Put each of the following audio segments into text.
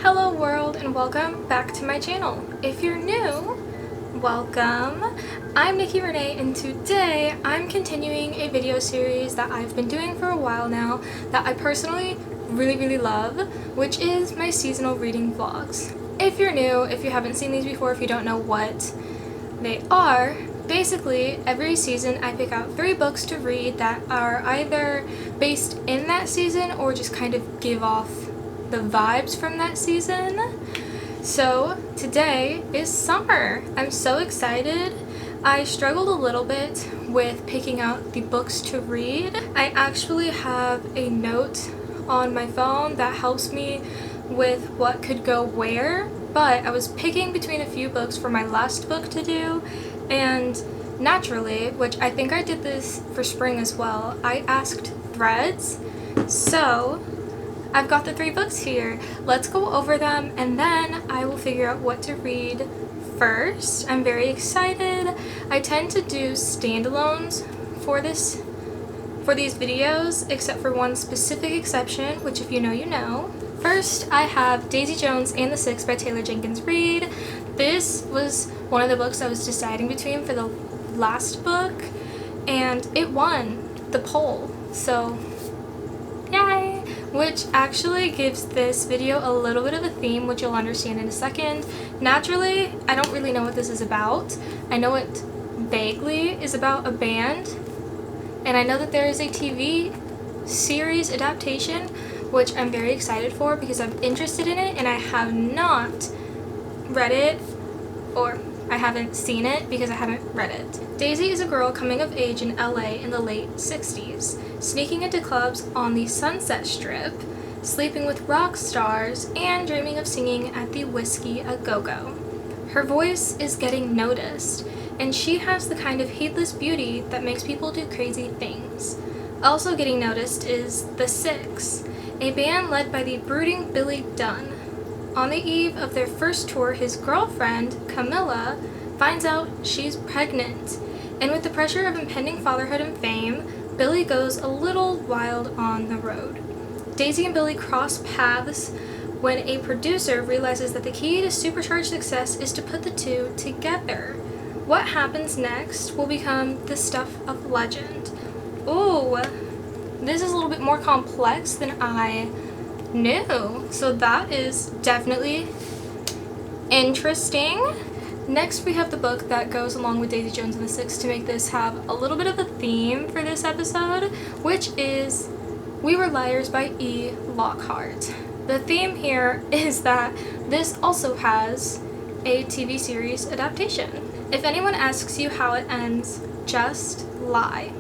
Hello world and welcome back to my channel. If you're new, welcome. I'm nikkirenae and today I'm continuing a video series that I've been doing for a while now that I personally really love, which is my seasonal reading vlogs. If you're new, if you haven't seen these before, if you don't know what they are, basically every season I pick out 3 books to read that are either based in that season or just kind of give off the vibes from that season. So today is summer. I'm so excited. I struggled a little bit with picking out the books to read. I actually have a note on my phone that helps me with what could go where, but I was picking between a few books for my last book to do, and naturally, which I think I did this for spring as well, I asked Threads. So I've got the 3 books here. Let's go over them and then I will figure out what to read first. I'm very excited. I tend to do standalones for these videos, except for one specific exception, which if you know, you know. First, I have Daisy Jones and the Six by Taylor Jenkins Reid. This was one of the books I was deciding between for the last book, and it won the poll, so yay! Which actually gives this video a little bit of a theme, which you'll understand in a second. Naturally, I don't really know what this is about. I know it vaguely is about a band, and I know that there is a TV series adaptation, which I'm very excited for because I'm interested in it and I have not read it, or I haven't seen it because I haven't read it. Daisy is a girl coming of age in LA in the late 60s, sneaking into clubs on the Sunset Strip, sleeping with rock stars, and dreaming of singing at the Whiskey A Go-Go. Her voice is getting noticed, and she has the kind of heedless beauty that makes people do crazy things. Also getting noticed is The Six, a band led by the brooding Billy Dunn. On the eve of their first tour, his girlfriend, Camilla, finds out she's pregnant, and with the pressure of impending fatherhood and fame, Billy goes a little wild on the road. Daisy and Billy cross paths when a producer realizes that the key to supercharged success is to put the two together. What happens next will become the stuff of legend. Ooh, this is a little bit more complex than I knew, so that is definitely interesting. Next, we have the book that goes along with Daisy Jones and the Six to make this have a little bit of a theme for this episode, which is We Were Liars by E. Lockhart. The theme here is that this also has a TV series adaptation. If anyone asks you how it ends, just lie.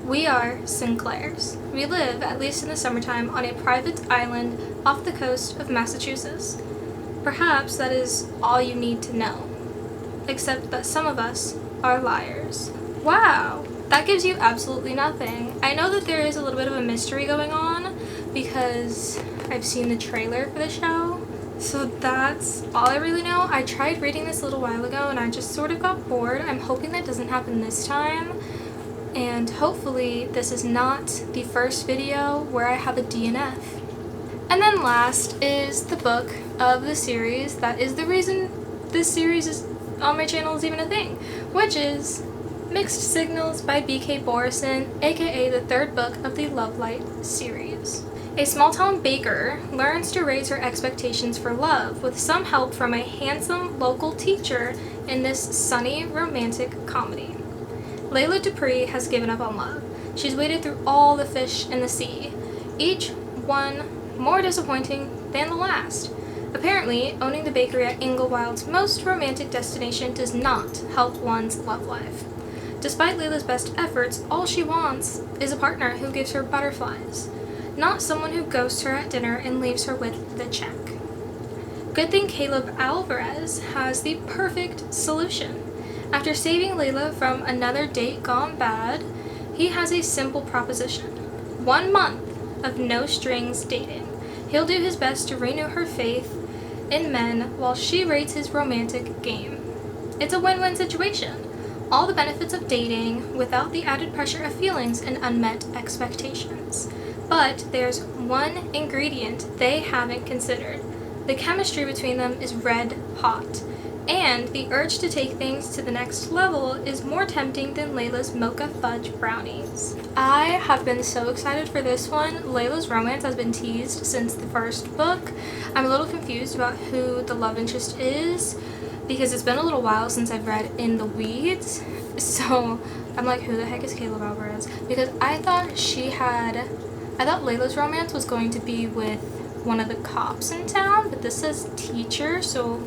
We are Sinclairs. We live, at least in the summertime, on a private island off the coast of Massachusetts. Perhaps that is all you need to know, except that some of us are liars. Wow, that gives you absolutely nothing. I know that there is a little bit of a mystery going on because I've seen the trailer for the show, so that's all I really know. I tried reading this a little while ago and I just sort of got bored. I'm hoping that doesn't happen this time. And hopefully this is not the first video where I have a DNF. And then last is the book of the series that is the reason this series is on my channel is even a thing, which is Mixed Signals by B.K. Borison, aka the 3rd book of the Love Light series. A small-town baker learns to raise her expectations for love with some help from a handsome local teacher in this sunny romantic comedy. Layla Dupree has given up on love. She's waded through all the fish in the sea, each one more disappointing than the last. Apparently, owning the bakery at Inglewild's most romantic destination does not help one's love life. Despite Layla's best efforts, all she wants is a partner who gives her butterflies, not someone who ghosts her at dinner and leaves her with the check. Good thing Caleb Alvarez has the perfect solution. After saving Layla from another date gone bad, he has a simple proposition. 1 month of no strings dating. He'll do his best to renew her faith in men while she rates his romantic game. It's a win-win situation. All the benefits of dating without the added pressure of feelings and unmet expectations. But there's one ingredient they haven't considered: The chemistry between them is red hot, and the urge to take things to the next level is more tempting than Layla's mocha fudge brownies. I have been so excited for this one. Layla's romance has been teased since the first book. I'm a little confused about who the love interest is because it's been a little while since I've read In the Weeds, so I'm like, who the heck is Caleb Alvarez? Because I thought Layla's romance was going to be with one of the cops in town, but this says teacher, so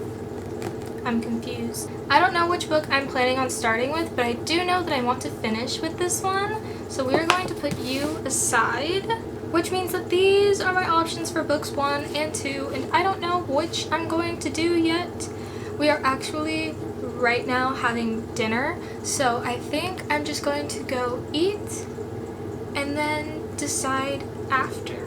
I'm confused. I don't know which book I'm planning on starting with, but I do know that I want to finish with this one, so we're going to put you aside, which means that these are my options for books 1 and 2, and I don't know which I'm going to do yet. We are actually right now having dinner, so I think I'm just going to go eat and then decide after.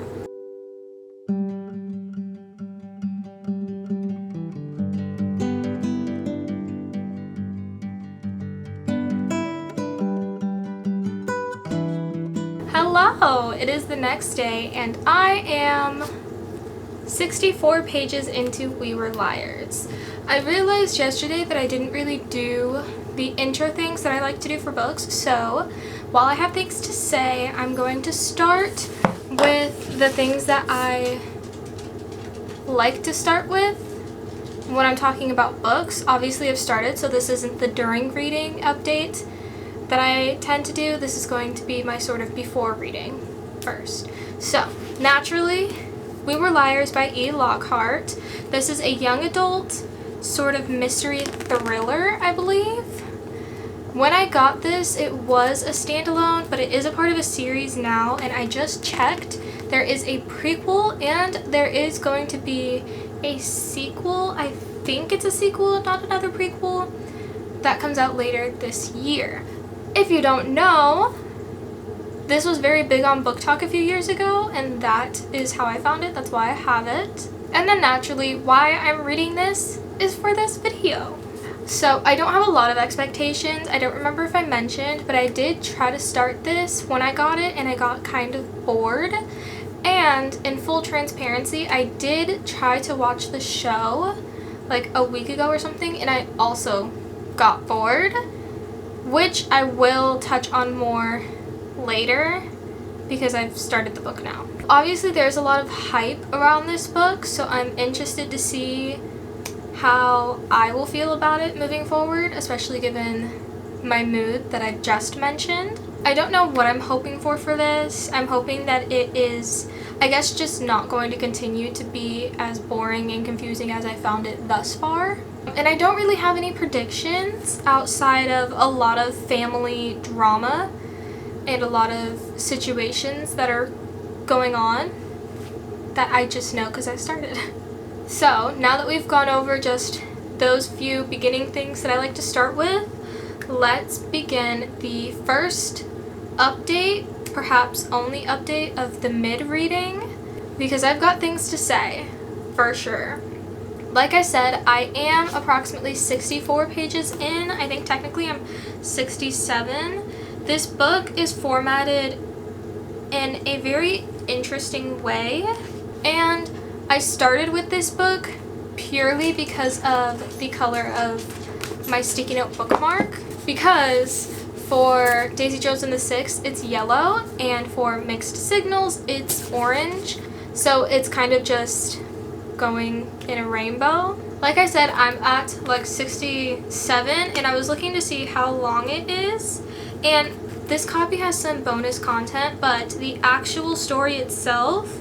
Hello! It is the next day and I am 64 pages into We Were Liars. I realized yesterday that I didn't really do the intro things that I like to do for books, so while I have things to say, I'm going to start with the things that I like to start with when I'm talking about books. Obviously I've started, so this isn't the during reading update that I tend to do. This is going to be my sort of before reading first. So, naturally, We Were Liars by E. Lockhart. This is a young adult sort of mystery thriller, I believe. When I got this, it was a standalone, but it is a part of a series now, and I just checked. There is a prequel, and there is going to be a sequel. I think it's a sequel, not another prequel, that comes out later this year. If you don't know, this was very big on Book Talk a few years ago, and that is how I found it. That's why I have it. And then naturally, why I'm reading this is for this video. So I don't have a lot of expectations. I don't remember if I mentioned, but I did try to start this when I got it, and I got kind of bored. And in full transparency, I did try to watch the show like a week ago or something, and I also got bored, which I will touch on more later because I've started the book now. Obviously there's a lot of hype around this book, so I'm interested to see how I will feel about it moving forward, especially given my mood that I just mentioned. I don't know what I'm hoping for this. I'm hoping that it is, I guess, just not going to continue to be as boring and confusing as I found it thus far. And I don't really have any predictions outside of a lot of family drama and a lot of situations that are going on that I just know because I started. So now that we've gone over just those few beginning things that I like to start with, let's begin the first update, perhaps only update of the mid-reading, because I've got things to say for sure. Like I said, I am approximately 64 pages in. I think technically I'm 67. This book is formatted in a very interesting way, and I started with this book purely because of the color of my sticky note bookmark, because for Daisy Jones and the Six it's yellow, and for Mixed Signals it's orange, so it's kind of just going in a rainbow. Like I said, I'm at like 67, and I was looking to see how long it is, and this copy has some bonus content, but the actual story itself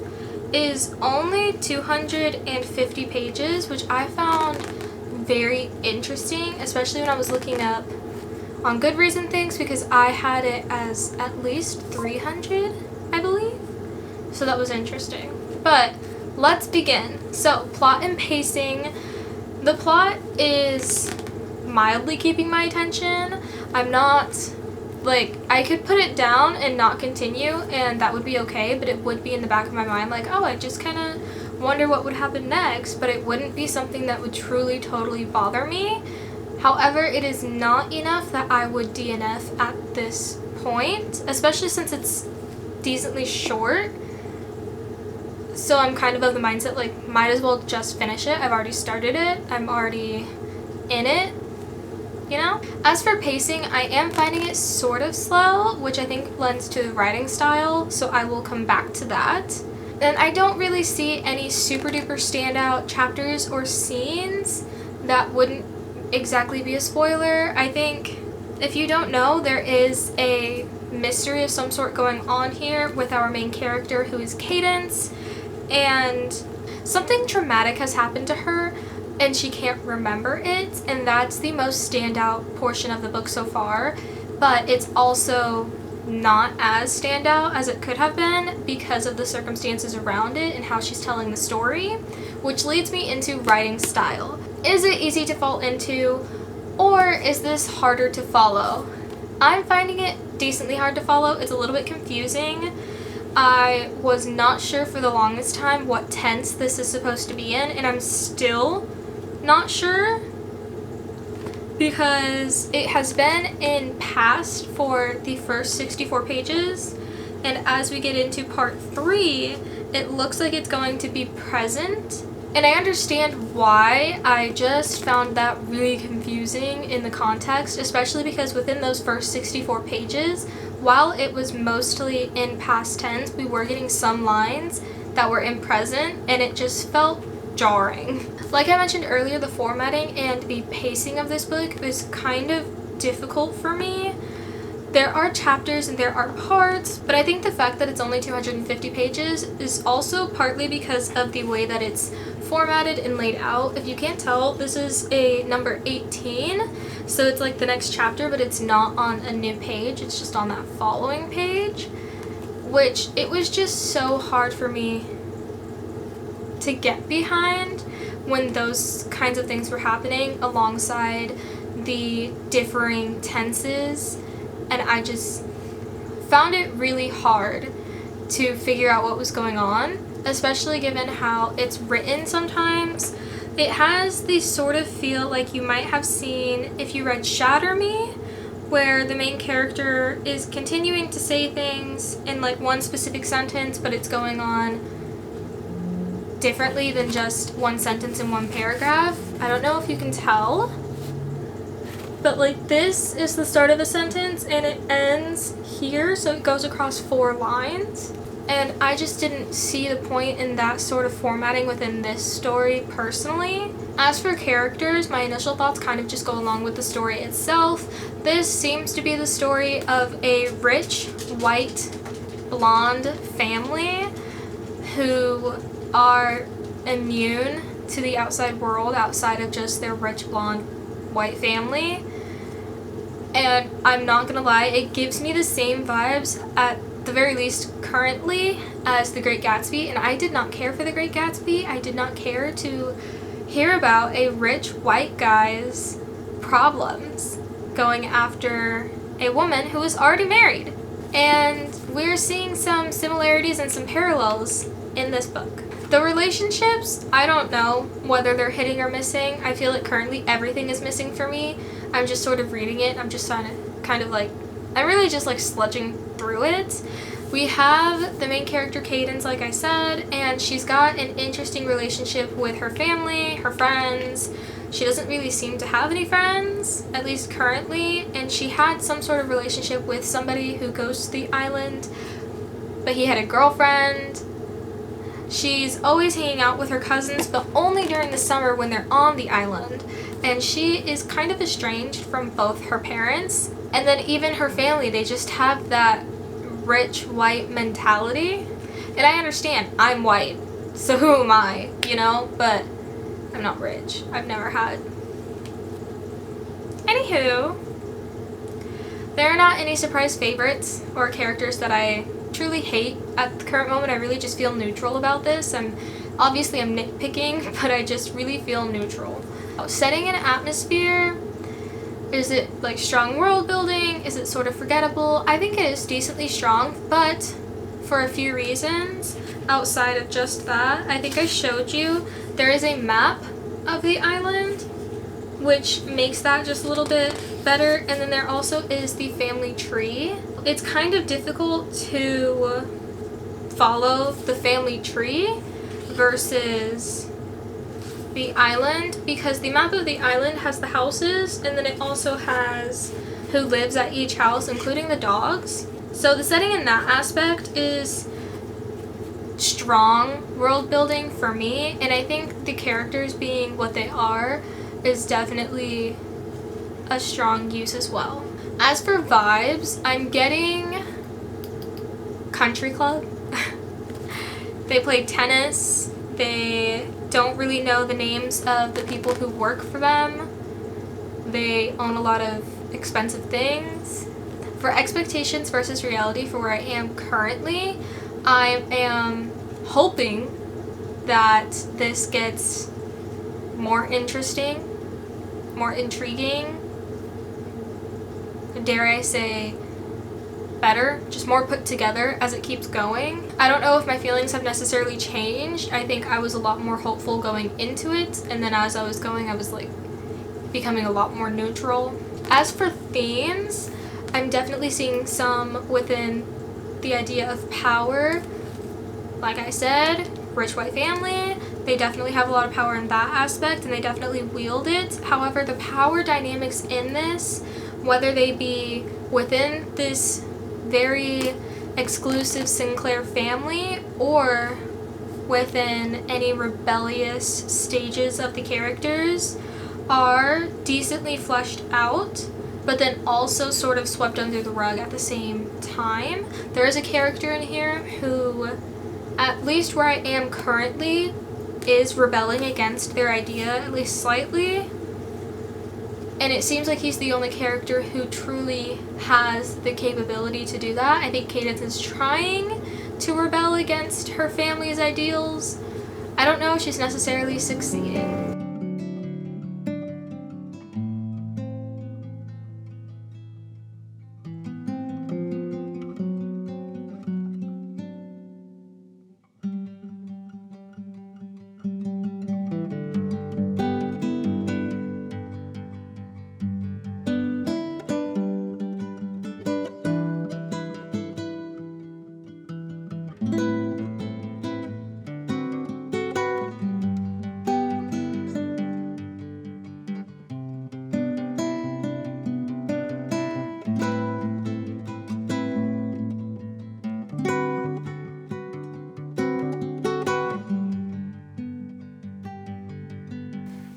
is only 250 pages, which I found very interesting, especially when I was looking up on Goodreads and things, because I had it as at least 300, I believe. So that was interesting. But let's begin. So, plot and pacing. The plot is mildly keeping my attention. I'm not, like, I could put it down and not continue, and that would be okay, but it would be in the back of my mind, like, oh, I just kind of wonder what would happen next, but it wouldn't be something that would truly, totally bother me. However, it is not enough that I would DNF at this point, especially since it's decently short. So I'm kind of the mindset, like, might as well just finish it. I've already started it. I'm already in it, you know? As for pacing, I am finding it sort of slow, which I think lends to the writing style, so I will come back to that. And I don't really see any super duper standout chapters or scenes that wouldn't exactly be a spoiler. I think if you don't know, there is a mystery of some sort going on here with our main character, who is Cadence, and something traumatic has happened to her and she can't remember it, and that's the most standout portion of the book so far. But it's also not as standout as it could have been because of the circumstances around it and how she's telling the story, which leads me into writing style. Is it easy to fall into, or is this harder to follow? I'm finding it decently hard to follow. It's a little bit confusing. I was not sure for the longest time what tense this is supposed to be in, and I'm still not sure because it has been in past for the first 64 pages, and as we get into part 3, it looks like it's going to be present. And I understand why. I just found that really confusing in the context, especially because within those first 64 pages, while it was mostly in past tense, we were getting some lines that were in present, and it just felt jarring. Like I mentioned earlier, the formatting and the pacing of this book is kind of difficult for me. There are chapters and there are parts, but I think the fact that it's only 250 pages is also partly because of the way that it's formatted and laid out. If you can't tell, this is a number 18, so it's like the next chapter, but it's not on a new page, it's just on that following page, which it was just so hard for me to get behind when those kinds of things were happening alongside the differing tenses, and I just found it really hard to figure out what was going on, especially given how it's written sometimes. It has the sort of feel like you might have seen if you read Shatter Me, where the main character is continuing to say things in like one specific sentence, but it's going on differently than just one sentence in one paragraph. I don't know if you can tell, but like this is the start of a sentence and it ends here, so it goes across 4 lines. And I just didn't see the point in that sort of formatting within this story personally. As for characters, my initial thoughts kind of just go along with the story itself. This seems to be the story of a rich, white, blonde family who are immune to the outside world outside of just their rich, blonde, white family. And I'm not gonna lie, it gives me the same vibes at the very least currently as The Great Gatsby, and I did not care for The Great Gatsby. I did not care to hear about a rich white guy's problems going after a woman who was already married. And we're seeing some similarities and some parallels in this book. The relationships, I don't know whether they're hitting or missing. I feel like currently everything is missing for me. I'm just sort of reading it. I'm just kind of like, I'm really just like sludging through it. We have the main character Cadence, like I said, and she's got an interesting relationship with her family, her friends. She doesn't really seem to have any friends, at least currently, and she had some sort of relationship with somebody who goes to the island, but he had a girlfriend. She's always hanging out with her cousins, but only during the summer when they're on the island, and she is kind of estranged from both her parents, and then even her family. They just have that rich white mentality, and I understand, I'm white, so who am I, you know, but I'm not rich. I've never had. Anywho, there are not any surprise favorites or characters that I truly hate at the current moment. I really just feel neutral about this. I'm nitpicking, but I just really feel neutral. Setting an atmosphere, is it like strong world building? Is it sort of forgettable? I think it is decently strong, but for a few reasons outside of just that. I think I showed you there is a map of the island, which makes that just a little bit better, and then there also is the family tree. It's kind of difficult to follow the family tree versus the island, because the map of the island has the houses and then it also has who lives at each house, including the dogs. So the setting in that aspect is strong world building for me, and I think the characters being what they are is definitely a strong use as well. As for vibes, I'm getting country club. They play tennis. They don't really know the names of the people who work for them. They own a lot of expensive things. For expectations versus reality for where I am currently, I am hoping that this gets more interesting, more intriguing, dare I say better, just more put together as it keeps going. I don't know if my feelings have necessarily changed. I think I was a lot more hopeful going into it, and then as I was going, I was like becoming a lot more neutral. As for themes, I'm definitely seeing some within the idea of power. Like I said, rich white family, they definitely have a lot of power in that aspect and they definitely wield it. However, the power dynamics in this, whether they be within this very exclusive Sinclair family or within any rebellious stages of the characters, are decently fleshed out, but then also sort of swept under the rug at the same time. There is a character in here who, at least where I am currently, is rebelling against their idea, at least slightly. And it seems like he's the only character who truly has the capability to do that. I think Cadence is trying to rebel against her family's ideals. I don't know if she's necessarily succeeding.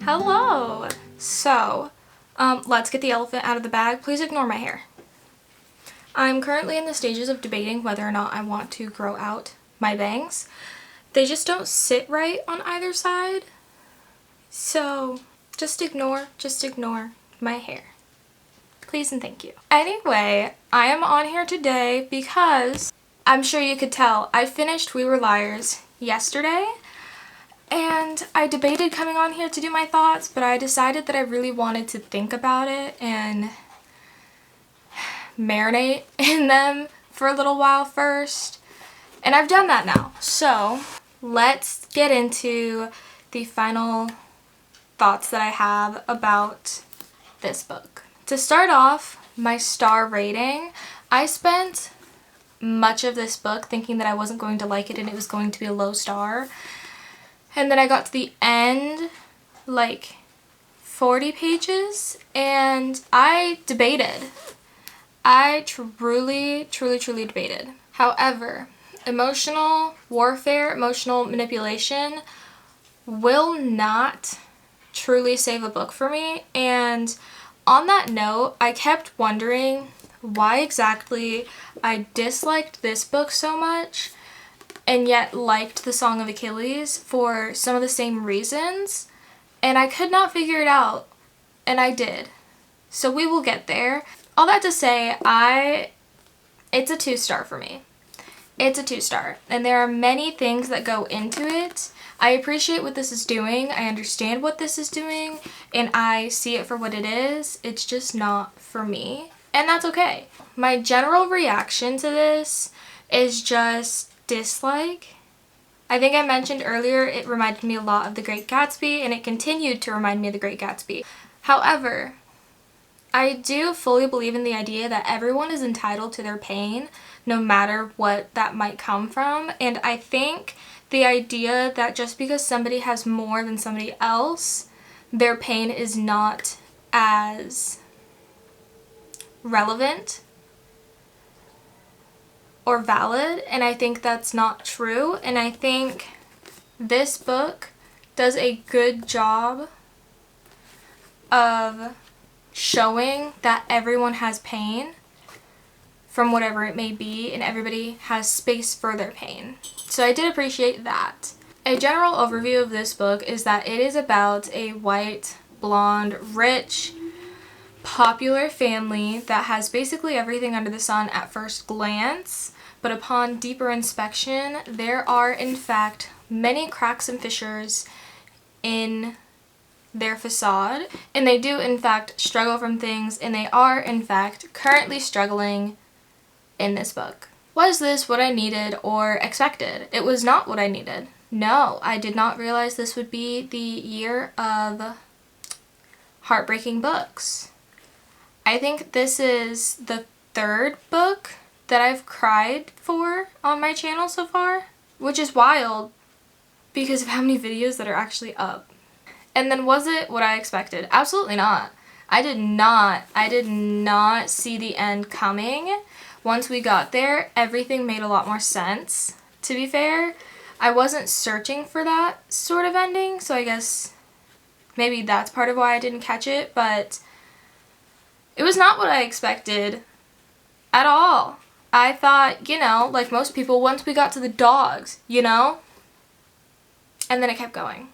Hello! So, let's get the elephant out of the bag. Please ignore my hair. I'm currently in the stages of debating whether or not I want to grow out my bangs. They just don't sit right on either side. So, just ignore my hair. Please and thank you. Anyway, I am on here today because I'm sure you could tell I finished We Were Liars yesterday. And I debated coming on here to do my thoughts, but I decided that I really wanted to think about it and marinate in them for a little while first. And I've done that now. So let's get into the final thoughts that I have about this book. To start off, my star rating, I spent much of this book thinking that I wasn't going to like it and it was going to be a low star. And then I got to the end, like 40 pages, and I debated. I truly debated. However, emotional warfare, emotional manipulation will not truly save a book for me. And on that note, I kept wondering why exactly I disliked this book so much and yet liked The Song of Achilles for some of the same reasons, and I could not figure it out, and I did. So we will get there. All that to say, it's a 2-star for me. It's a 2-star, and there are many things that go into it. I appreciate what this is doing, I understand what this is doing, and I see it for what it is. It's just not for me, and that's okay. My general reaction to this is just dislike. I think I mentioned earlier it reminded me a lot of The Great Gatsby, and it continued to remind me of The Great Gatsby. However, I do fully believe in the idea that everyone is entitled to their pain, no matter what that might come from. And I think the idea that just because somebody has more than somebody else, their pain is not as relevant or valid, and I think that's not true. And I think this book does a good job of showing that everyone has pain from whatever it may be, and everybody has space for their pain. So I did appreciate that. A general overview of this book is that it is about a white, blonde, rich, popular family that has basically everything under the sun at first glance, but upon deeper inspection, there are in fact many cracks and fissures in their facade, and they do in fact struggle from things, and they are in fact currently struggling in this book. Was this what I needed or expected? It was not what I needed. No, I did not realize this would be the year of heartbreaking books. I think this is the third book that I've cried for on my channel so far, which is wild because of how many videos that are actually up. And then was it what I expected? Absolutely not. I did not see the end coming. Once we got there, everything made a lot more sense. To be fair, I wasn't searching for that sort of ending, so I guess maybe that's part of why I didn't catch it, but it was not what I expected at all. I thought, you know, like most people, once we got to the dogs, you know? And then it kept going.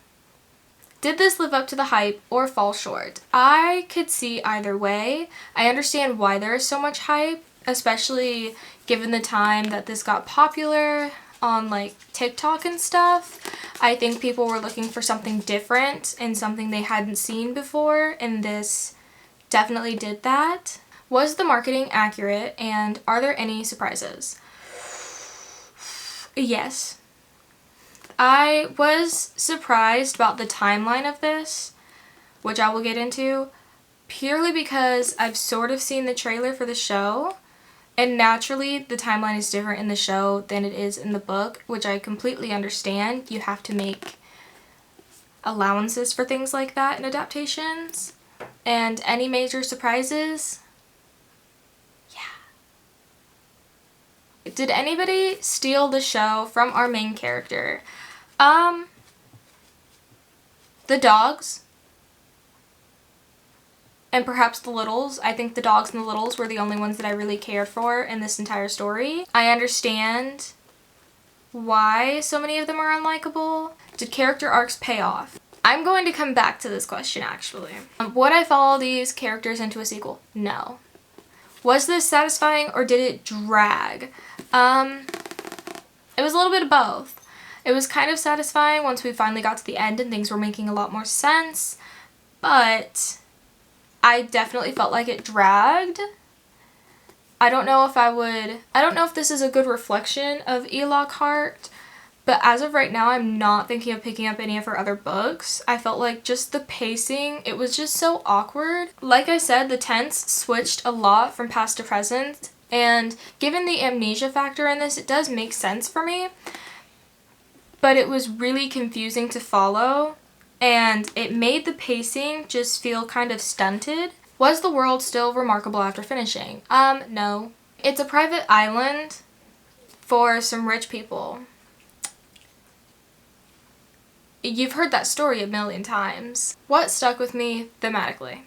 Did this live up to the hype or fall short? I could see either way. I understand why there is so much hype, especially given the time that this got popular on like TikTok and stuff. I think people were looking for something different and something they hadn't seen before, and this definitely did that. Was the marketing accurate, and are there any surprises? Yes. I was surprised about the timeline of this, which I will get into, purely because I've sort of seen the trailer for the show, and naturally the timeline is different in the show than it is in the book, which I completely understand. You have to make allowances for things like that in adaptations. And any major surprises? Yeah. Did anybody steal the show from our main character? The dogs. And perhaps the littles. I think the dogs and the littles were the only ones that I really cared for in this entire story. I understand why so many of them are unlikable. Did character arcs pay off? I'm going to come back to this question actually. Would I follow these characters into a sequel? No. Was this satisfying or did it drag? It was a little bit of both. It was kind of satisfying once we finally got to the end and things were making a lot more sense, but I definitely felt like it dragged. I don't know if this is a good reflection of Lockhart, but as of right now, I'm not thinking of picking up any of her other books. I felt like just the pacing, it was just so awkward. Like I said, the tense switched a lot from past to present, and given the amnesia factor in this, it does make sense for me, but it was really confusing to follow, and it made the pacing just feel kind of stunted. Was the world still remarkable after finishing? No. It's a private island for some rich people. You've heard that story a million times. What stuck with me thematically?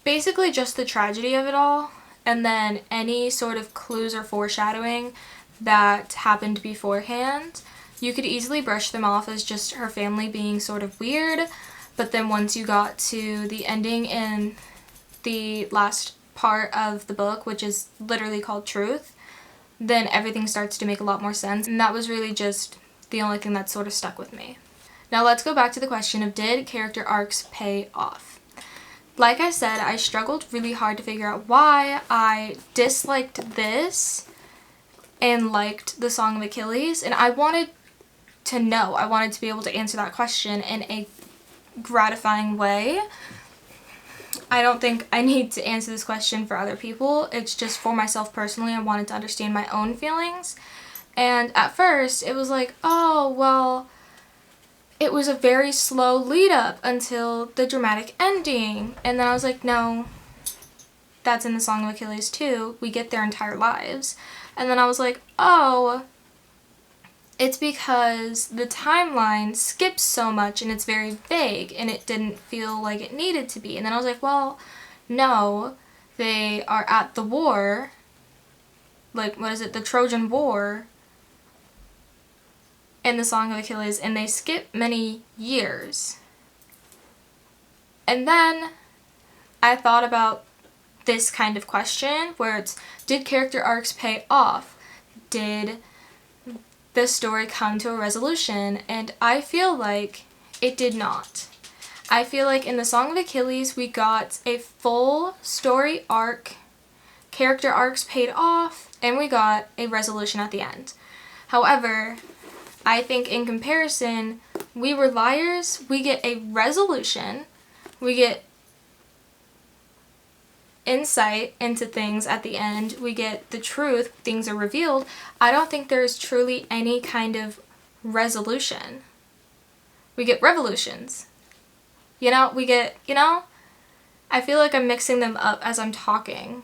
Basically just the tragedy of it all, and then any sort of clues or foreshadowing that happened beforehand. You could easily brush them off as just her family being sort of weird, but then once you got to the ending in the last part of the book, which is literally called Truth, then everything starts to make a lot more sense, and that was really just the only thing that sort of stuck with me. Now let's go back to the question of did character arcs pay off? Like I said, I struggled really hard to figure out why I disliked this and liked the Song of Achilles, and I wanted to know. I wanted to be able to answer that question in a gratifying way. I don't think I need to answer this question for other people. It's just for myself personally. I wanted to understand my own feelings. And at first, it was like, oh, well, it was a very slow lead up until the dramatic ending. And then I was like, no, that's in the Song of Achilles too. We get their entire lives. And then I was like, oh, it's because the timeline skips so much and it's very vague and it didn't feel like it needed to be. And then I was like, well, no, they are at the war, like, what is it, the Trojan War in the Song of Achilles, and they skip many years. And then I thought about this kind of question where it's, did character arcs pay off? Did the story come to a resolution? And I feel like it did not. I feel like in the Song of Achilles we got a full story arc, character arcs paid off, and we got a resolution at the end. However, I think in comparison, We Were Liars, we get a resolution, we get insight into things at the end, we get the truth, things are revealed. I don't think there is truly any kind of resolution. We get revolutions. I feel like I'm mixing them up as I'm talking.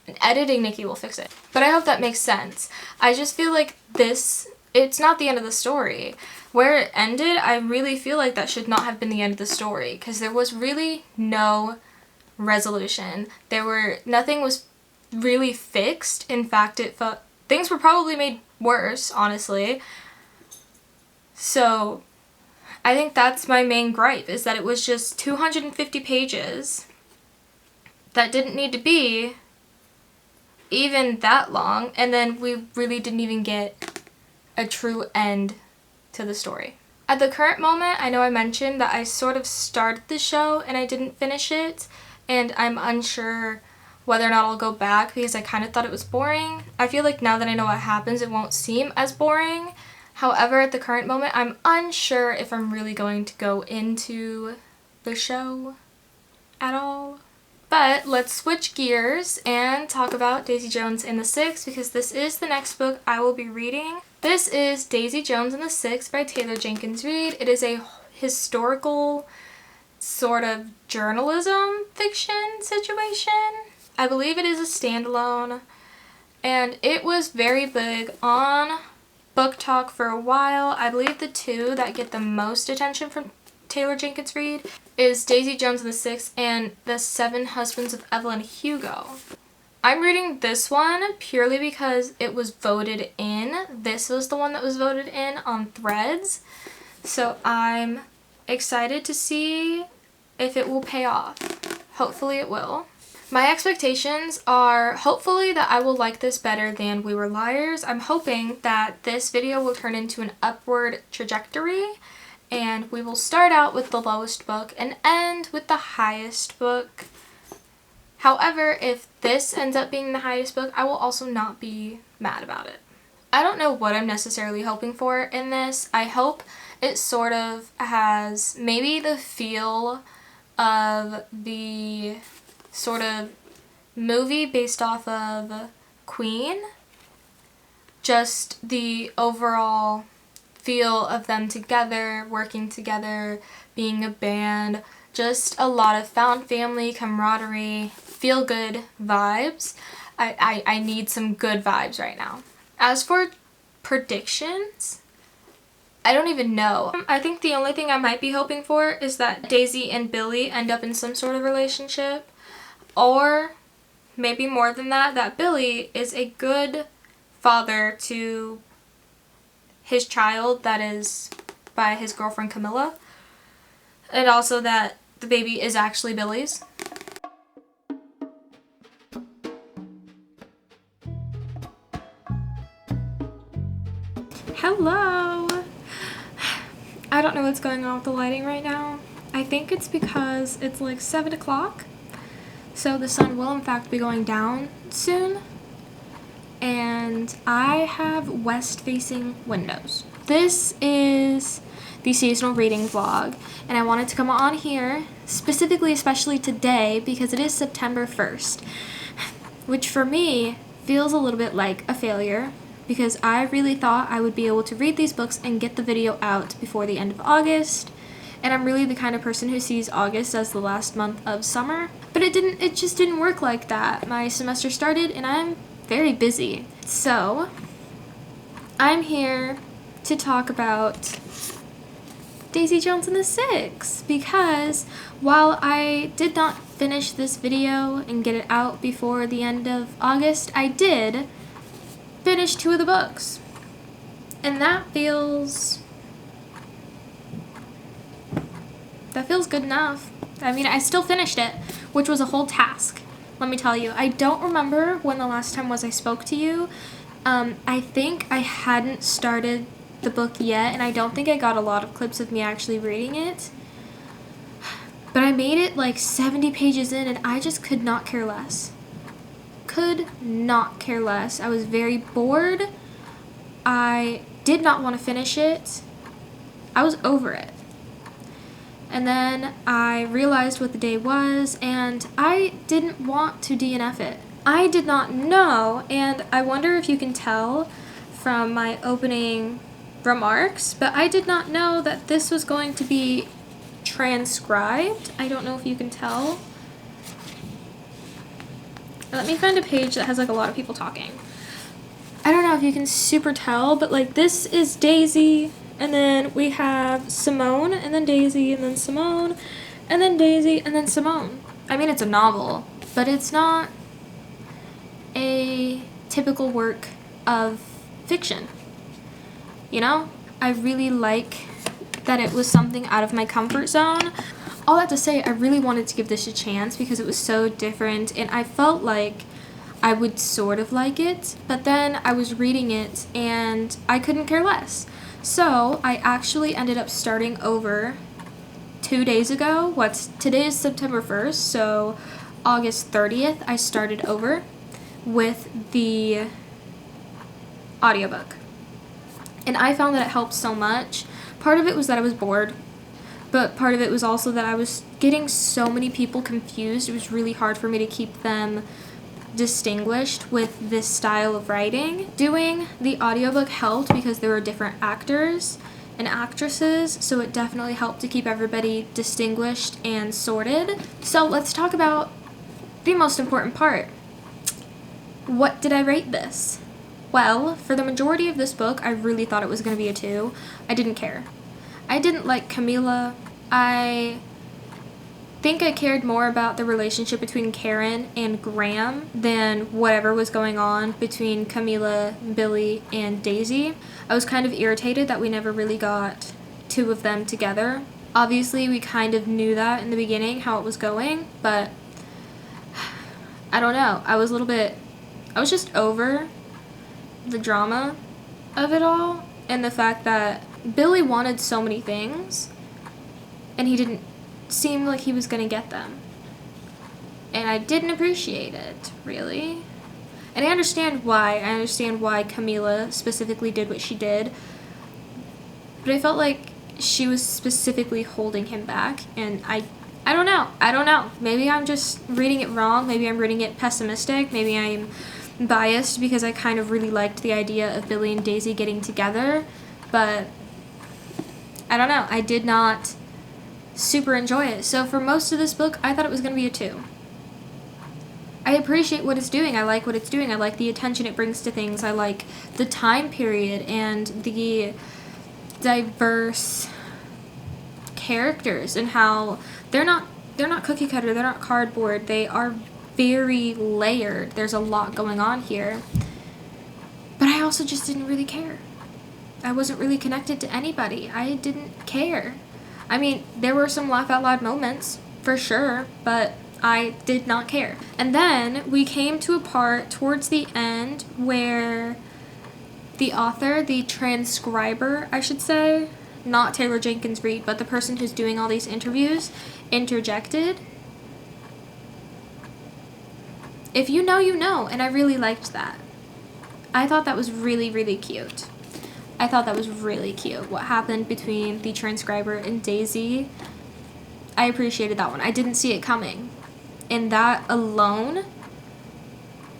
And editing Nikki will fix it. But I hope that makes sense. I just feel like it's not the end of the story. Where it ended, I really feel like that should not have been the end of the story, because there was really no resolution. Nothing was really fixed. In fact, it felt things were probably made worse, honestly. So I think that's my main gripe, is that it was just 250 pages that didn't need to be even that long, and then we really didn't even get a true end to the story. At the current moment, I know I mentioned that I sort of started the show and I didn't finish it, and I'm unsure whether or not I'll go back because I kind of thought it was boring. I feel like now that I know what happens, it won't seem as boring. However, at the current moment, I'm unsure if I'm really going to go into the show at all. But let's switch gears and talk about Daisy Jones and the Six, because this is the next book I will be reading. This is Daisy Jones and the Six by Taylor Jenkins Reid. It is a historical sort of journalism fiction situation. I believe it is a standalone, and it was very big on Book Talk for a while. I believe the two that get the most attention from Taylor Jenkins Reid is Daisy Jones and the Six and The Seven Husbands of Evelyn Hugo. I'm reading this one purely because it was voted in. This was the one that was voted in on Threads. So I'm excited to see if it will pay off. Hopefully it will. My expectations are hopefully that I will like this better than We Were Liars. I'm hoping that this video will turn into an upward trajectory, and we will start out with the lowest book and end with the highest book. However, if this ends up being the highest book, I will also not be mad about it. I don't know what I'm necessarily hoping for in this. I hope it sort of has maybe the feel of the sort of movie based off of Queen. Just the overall feel of them together, working together, being a band, just a lot of found family, camaraderie, feel-good vibes. I need some good vibes right now. As for predictions, I don't even know. I think the only thing I might be hoping for is that Daisy and Billy end up in some sort of relationship, or maybe more than that, that Billy is a good father to his child that is by his girlfriend Camilla, and also that the baby is actually Billy's. Hello! I don't know what's going on with the lighting right now. I think it's because it's like 7 o'clock, so the sun will in fact be going down soon. And I have west-facing windows. This is the seasonal reading vlog, and I wanted to come on here specifically, especially today, because it is September 1st, which for me feels a little bit like a failure, because I really thought I would be able to read these books and get the video out before the end of August. And I'm really the kind of person who sees August as the last month of summer. But it just didn't work like that. My semester started and I'm very busy. So, I'm here to talk about Daisy Jones and the Six, because while I did not finish this video and get it out before the end of August, I did finish 2 of the books. And that feels good enough. I mean, I still finished it, which was a whole task. Let me tell you, I don't remember when the last time was I spoke to you. I think I hadn't started the book yet, and I don't think I got a lot of clips of me actually reading it. But I made it like 70 pages in, and I just could not care less. Could not care less. I was very bored. I did not want to finish it. I was over it. And then I realized what the day was, and I didn't want to DNF it. I did not know, and I wonder if you can tell from my opening remarks, but I did not know that this was going to be transcribed. I don't know if you can tell. Let me find a page that has like a lot of people talking. I don't know if you can super tell, but like this is Daisy, and then we have Simone, and then Daisy, and then Simone, and then Daisy, and then Simone. I mean, it's a novel, but it's not a typical work of fiction. You know? I really like that it was something out of my comfort zone. All that to say, I really wanted to give this a chance because it was so different, and I felt like I would sort of like it, but then I was reading it and I couldn't care less. So I actually ended up starting over 2 days ago. Today is September 1st, so August 30th I started over with the audiobook. And I found that it helped so much. Part of it was that I was bored, but part of it was also that I was getting so many people confused. It was really hard for me to keep them distinguished with this style of writing. Doing the audiobook helped because there were different actors and actresses, so it definitely helped to keep everybody distinguished and sorted. So let's talk about the most important part. What did I rate this? Well, for the majority of this book, I really thought it was going to be a 2. I didn't care. I didn't like Camila. I think I cared more about the relationship between Karen and Graham than whatever was going on between Camila, Billy, and Daisy. I was kind of irritated that we never really got 2 of them together. Obviously, we kind of knew that in the beginning, how it was going, but I don't know. I was just over the drama of it all, and the fact that Billy wanted so many things, and he didn't seem like he was gonna get them. And I didn't appreciate it, really. And I understand why. I understand why Camila specifically did what she did. But I felt like she was specifically holding him back, and I don't know. Maybe I'm just reading it wrong. Maybe I'm reading it pessimistic. Maybe I'm biased because I kind of really liked the idea of Billy and Daisy getting together. But I don't know. I did not super enjoy it. So for most of this book, I thought it was going to be a 2. I appreciate what it's doing. I like what it's doing. I like the attention it brings to things. I like the time period and the diverse characters and how they're not cookie cutter, they're not cardboard. They are very layered. There's a lot going on here. But I also just didn't really care. I wasn't really connected to anybody. I didn't care. I mean, there were some laugh out loud moments, for sure, but I did not care. And then we came to a part towards the end where the author, the transcriber, I should say, not Taylor Jenkins Reid, but the person who's doing all these interviews, interjected. If you know, you know, and I really liked that. I thought that was really, really cute. I thought that was really cute. What happened between the transcriber and Daisy, I appreciated that one. I didn't see it coming. And that alone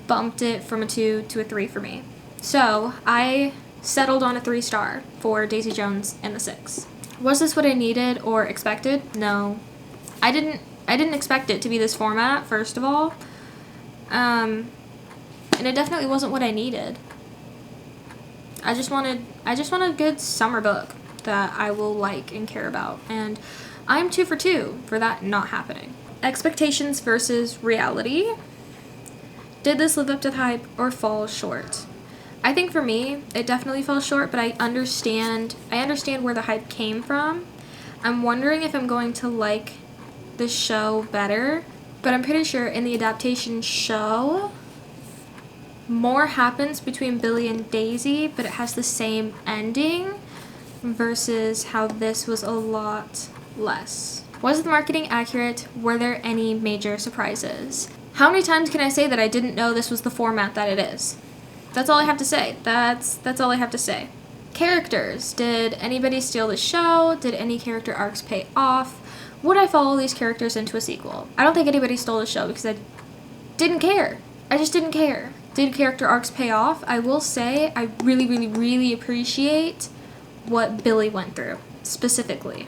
bumped it from a 2 to a 3 for me. So I settled on a 3-star for Daisy Jones and the Six. Was this what I needed or expected? No. I didn't expect it to be this format, first of all. And it definitely wasn't what I needed. I just wanted a good summer book that I will like and care about. And I'm 2 for 2 for that not happening. Expectations versus reality. Did this live up to the hype or fall short? I think for me, it definitely fell short, but I understand where the hype came from. I'm wondering if I'm going to like the show better, but I'm pretty sure in the adaptation show, more happens between Billy and Daisy, but it has the same ending versus how this was a lot less. Was the marketing accurate? Were there any major surprises? How many times can I say that I didn't know this was the format that it is? That's all I have to say. That's all I have to say. Characters. Did anybody steal the show? Did any character arcs pay off? Would I follow these characters into a sequel? I don't think anybody stole the show because I didn't care. I just didn't care. Did character arcs pay off? I will say I really, really, really appreciate what Billy went through, specifically.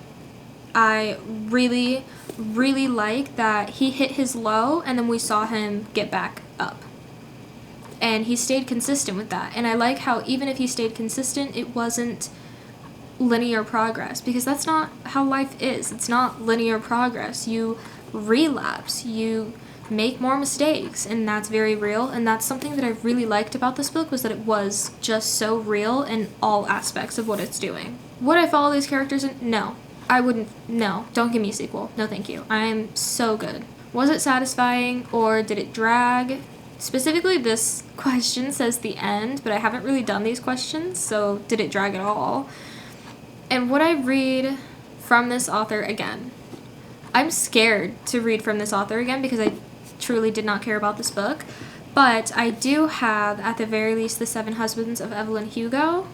I really, really like that he hit his low and then we saw him get back up. And he stayed consistent with that. And I like how even if he stayed consistent, it wasn't linear progress, because that's not how life is. It's not linear progress. You relapse, you make more mistakes, and that's very real. And that's something that I really liked about this book, was that it was just so real in all aspects of what it's doing. Would I follow these characters in? No. I wouldn't. No. Don't give me a sequel. No thank you. I'm so good. Was it satisfying or did it drag? Specifically, this question says the end, but I haven't really done these questions, so did it drag at all? And would I read from this author again? I'm scared to read from this author again because I truly did not care about this book, but I do have, at the very least, The 7 Husbands of Evelyn Hugo,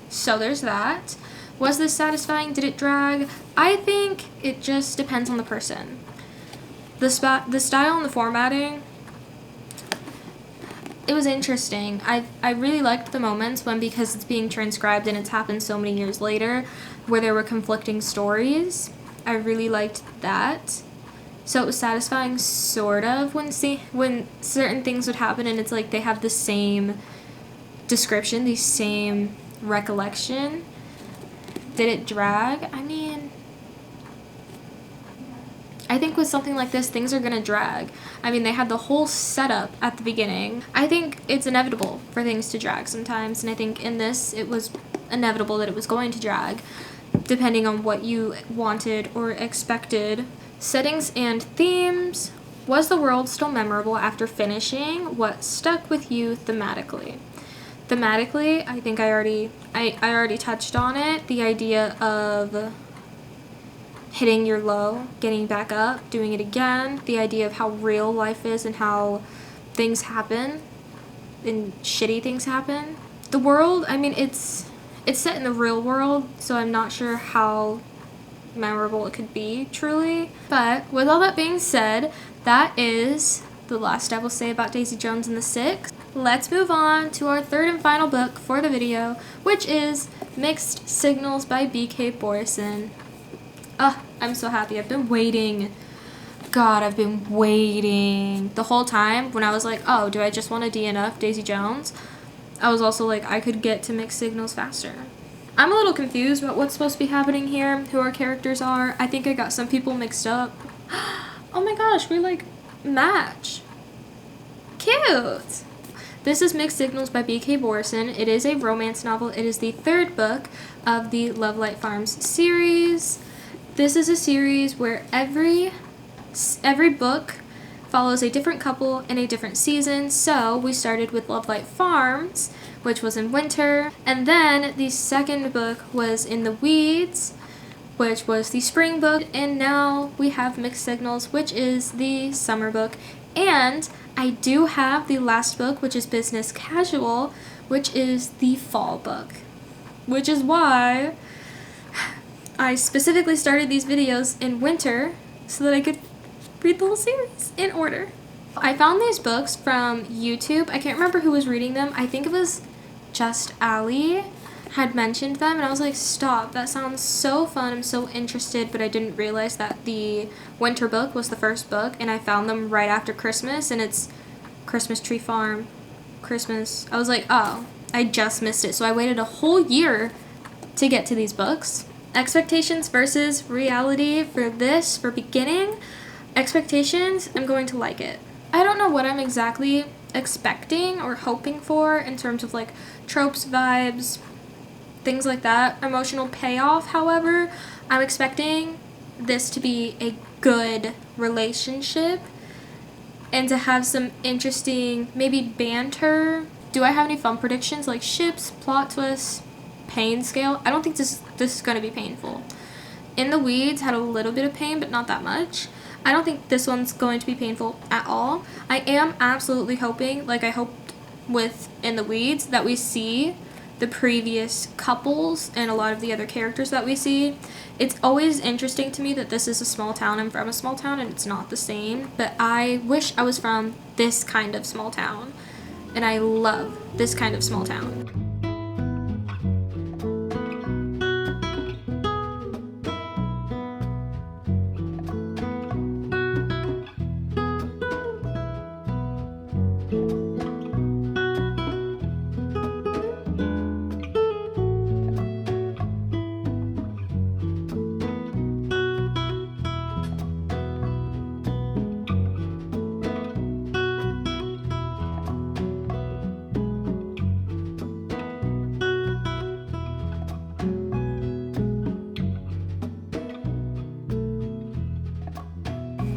so there's that. Was this satisfying? Did it drag? I think it just depends on the person. The style and the formatting, it was interesting. I really liked the moments when, because it's being transcribed and it's happened so many years later, where there were conflicting stories. I really liked that. So it was satisfying, sort of, when certain things would happen and it's like they have the same description, the same recollection. Did it drag? I mean, I think with something like this, things are gonna drag. I mean, they had the whole setup at the beginning. I think it's inevitable for things to drag sometimes, and I think in this, it was inevitable that it was going to drag, depending on what you wanted or expected. Settings and themes. Was the world still memorable after finishing? What stuck with you thematically? Thematically, I think I already touched on it. The idea of hitting your low, getting back up, doing it again. The idea of how real life is and how things happen and shitty things happen. The world, I mean, it's set in the real world, so I'm not sure how memorable it could be, truly. But with all that being said, that is the last I will say about Daisy Jones and the Six. Let's move on to our third and final book for the video, which is Mixed Signals by B.K. Borison. I'm so happy. I've been waiting. God, I've been waiting. The whole time when I was like, oh, do I just want to DNF Daisy Jones? I was also like, I could get to Mixed Signals faster. I'm a little confused about what's supposed to be happening here, who our characters are. I think I got some people mixed up. Oh my gosh, we like match. Cute. This is Mixed Signals by B.K. Borison. It is a romance novel. It is the third book of the Lovelight Farms series. This is a series where every book follows a different couple in a different season. So we started with Lovelight Farms, which was in winter, and then the second book was In the Weeds, which was the spring book, and now we have Mixed Signals, which is the summer book. And I do have the last book, which is Business Casual, which is the fall book. which is why I specifically started these videos in winter so that I could read the whole series in order. I found these books from YouTube. I can't remember who was reading them. I think it was Just Ali had mentioned them, and I was like, stop, that sounds so fun, I'm so interested, but I didn't realize that the winter book was the first book, and I found them right after Christmas, and it's Christmas Tree Farm, Christmas. I was like, oh, I just missed it. So I waited a whole year to get to these books. Expectations versus reality for this, for beginning. Expectations, I'm going to like it. I don't know what I'm exactly expecting or hoping for in terms of like tropes, vibes, things like that. Emotional payoff, however, I'm expecting this to be a good relationship and to have some interesting, maybe banter. Do I have any fun predictions like ships, plot twists, pain scale? I don't think this is going to be painful. In the Weeds had a little bit of pain, but not that much. I don't think this one's going to be painful at all. I am absolutely hoping, like I hoped with In the Weeds, that we see the previous couples and a lot of the other characters that we see. It's always interesting to me that this is a small town. I'm from a small town and it's not the same, but I wish I was from this kind of small town, and I love this kind of small town.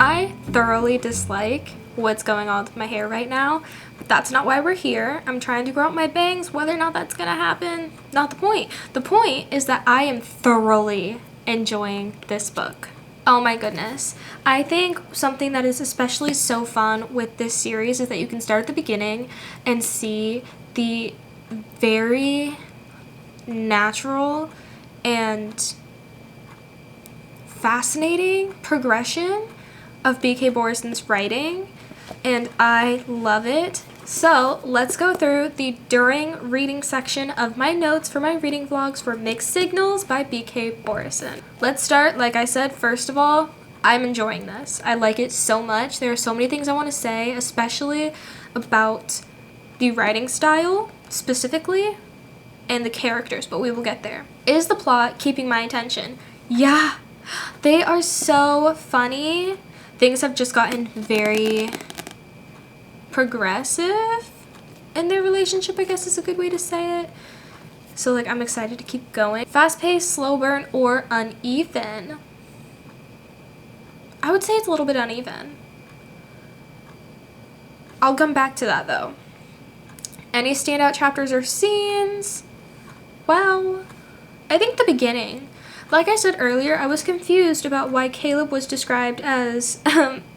I thoroughly dislike what's going on with my hair right now, but that's not why we're here. I'm trying to grow out my bangs. Whether or not that's gonna happen, not the point. The point is that I am thoroughly enjoying this book. Oh my goodness. I think something that is especially so fun with this series is that you can start at the beginning and see the very natural and fascinating progression of B.K. Borison's writing, and I love it. So let's go through the during reading section of my notes for my reading vlogs for Mixed Signals by B.K. Borison. Let's start, like I said, first of all, I'm enjoying this. I like it so much. There are so many things I want to say, especially about the writing style specifically and the characters, but we will get there. Is the plot keeping my attention? Yeah, they are so funny. Things have just gotten very progressive in their relationship, I guess is a good way to say it. So like, I'm excited to keep going. Fast-paced, slow burn, or uneven? I would say it's a little bit uneven. I'll come back to that though. Any standout chapters or scenes? Well, I think the beginning. Like I said earlier, I was confused about why Caleb was described as